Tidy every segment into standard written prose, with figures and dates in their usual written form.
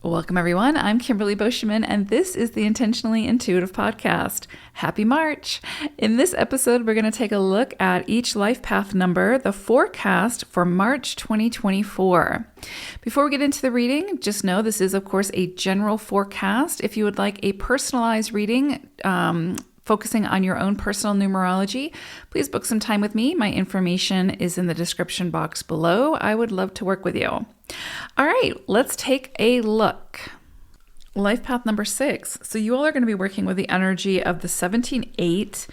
Welcome, everyone. I'm Kimberly Boschman, and this is the Intentionally Intuitive Podcast. Happy March! In this episode, we're going to take a look at each life path number, the forecast for March 2024. Before we get into the reading, just know this is, of course, a general forecast. If you would like a personalized reading, focusing on your own personal numerology, please book some time with me. My information is in the description box below. I would love to work with you. All right, let's take a look. Life path number 6. So you all are going to be working with the energy of the 17-8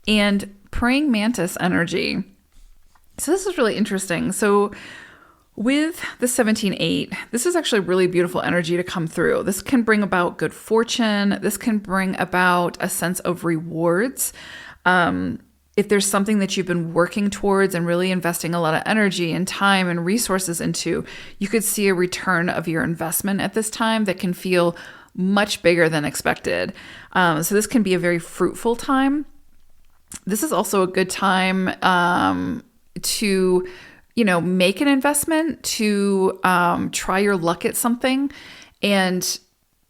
and praying mantis energy. So this is really interesting. So with the 17-8, this is actually really beautiful energy to come through. This can bring about good fortune. This can bring about a sense of rewards. If there's something that you've been working towards and really investing a lot of energy and time and resources into, you could see a return of your investment at this time that can feel much bigger than expected. So this can be a very fruitful time. This is also a good time to make an investment, to try your luck at something and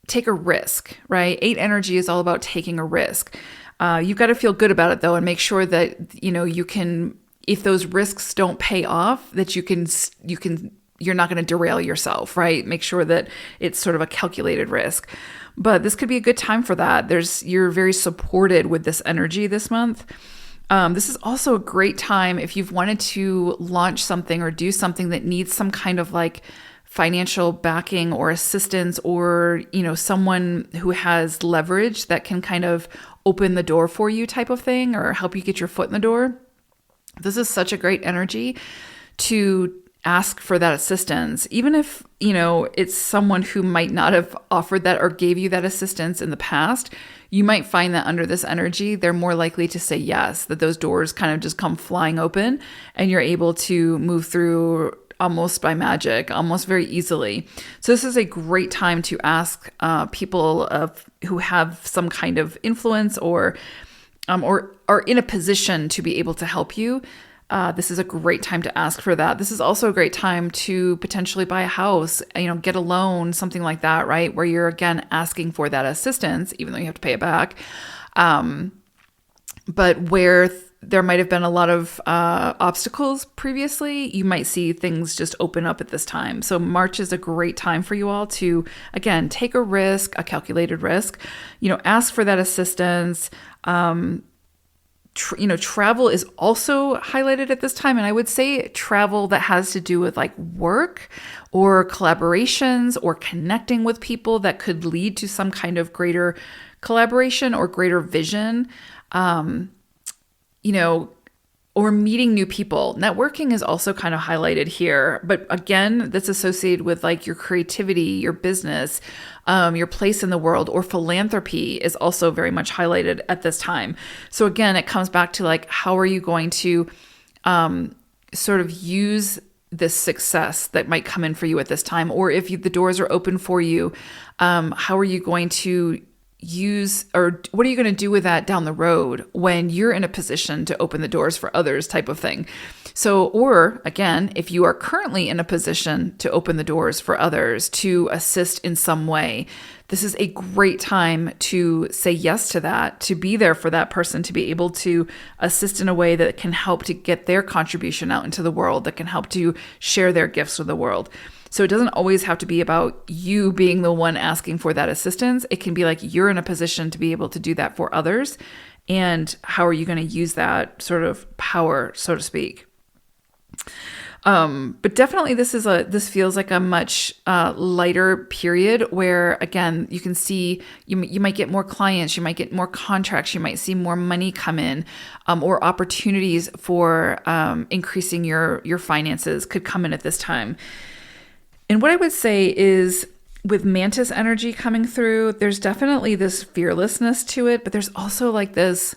take a risk, right? 8 energy is all about taking a risk. You've got to feel good about it though, and make sure that, you can, if those risks don't pay off, that you're not going to derail yourself, right? Make sure that it's sort of a calculated risk. But this could be a good time for that. You're very supported with this energy this month. This is also a great time if you've wanted to launch something or do something that needs some kind of like financial backing or assistance, or, someone who has leverage that can kind of open the door for you type of thing, or help you get your foot in the door. This is such a great energy to ask for that assistance. Even if, it's someone who might not have offered that or gave you that assistance in the past, you might find that under this energy, they're more likely to say yes, that those doors kind of just come flying open and you're able to move through almost by magic, almost very easily. So this is a great time to ask people who have some kind of influence or are in a position to be able to help you. This is a great time to ask for that. This is also a great time to potentially buy a house, get a loan, something like that, right? Where you're, again, asking for that assistance, even though you have to pay it back. But where there might have been a lot of obstacles previously, you might see things just open up at this time. So March is a great time for you all to, again, take a risk, a calculated risk, ask for that assistance. Travel is also highlighted at this time. And I would say travel that has to do with like work or collaborations or connecting with people that could lead to some kind of greater collaboration or greater vision, or meeting new people. Networking is also kind of highlighted here. But again, that's associated with like your creativity, your business, your place in the world, or philanthropy is also very much highlighted at this time. So again, it comes back to like, how are you going to sort of use this success that might come in for you at this time? Or if the doors are open for you, how are you going to use, or what are you going to do with that down the road when you're in a position to open the doors for others type of thing? So, or again, if you are currently in a position to open the doors for others, to assist in some way, this is a great time to say yes to that, to be there for that person, to be able to assist in a way that can help to get their contribution out into the world, that can help to share their gifts with the world. So it doesn't always have to be about you being the one asking for that assistance. It can be like you're in a position to be able to do that for others. And how are you going to use that sort of power, so to speak? But definitely this feels like a much lighter period where, again, you can see you might get more clients, you might get more contracts, you might see more money come in, or opportunities for increasing your finances could come in at this time. And what I would say is, with mantis energy coming through, there's definitely this fearlessness to it, but there's also like this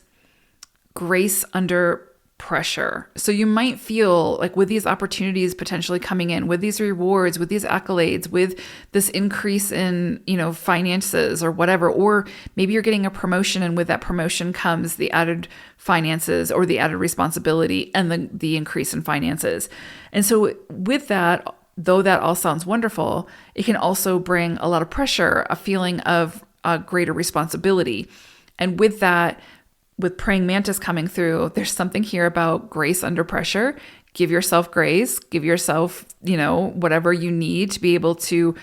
grace under pressure. So you might feel like with these opportunities potentially coming in, with these rewards, with these accolades, with this increase in, finances or whatever, or maybe you're getting a promotion and with that promotion comes the added finances or the added responsibility and the increase in finances. And so with that, though that all sounds wonderful, it can also bring a lot of pressure, a feeling of greater responsibility. And with that, with praying mantis coming through, there's something here about grace under pressure. Give yourself grace, give yourself, whatever you need to be able to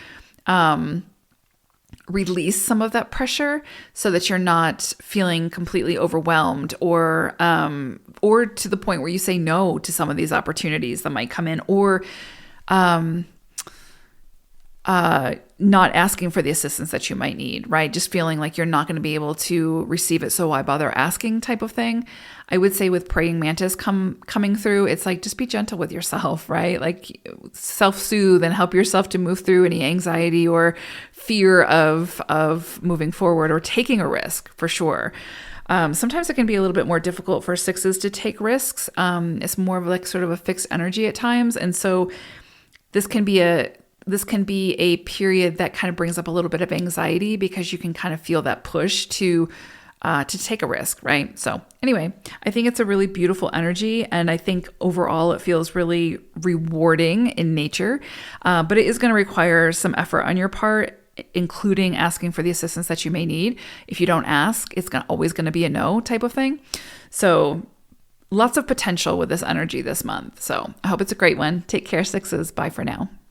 release some of that pressure so that you're not feeling completely overwhelmed or to the point where you say no to some of these opportunities that might come in, or not asking for the assistance that you might need, right? Just feeling like you're not going to be able to receive it, so why bother asking type of thing. I would say with praying mantis coming through, it's like, just be gentle with yourself, right? Like self-soothe and help yourself to move through any anxiety or fear of moving forward or taking a risk, for sure. Sometimes it can be a little bit more difficult for sixes to take risks. It's more of like sort of a fixed energy at times. And so this can be a period that kind of brings up a little bit of anxiety because you can kind of feel that push to take a risk, right? So anyway, I think it's a really beautiful energy, and I think overall it feels really rewarding in nature, but it is going to require some effort on your part, including asking for the assistance that you may need. If you don't ask, it's always going to be a no type of thing. So lots of potential with this energy this month. So I hope it's a great one. Take care, sixes. Bye for now.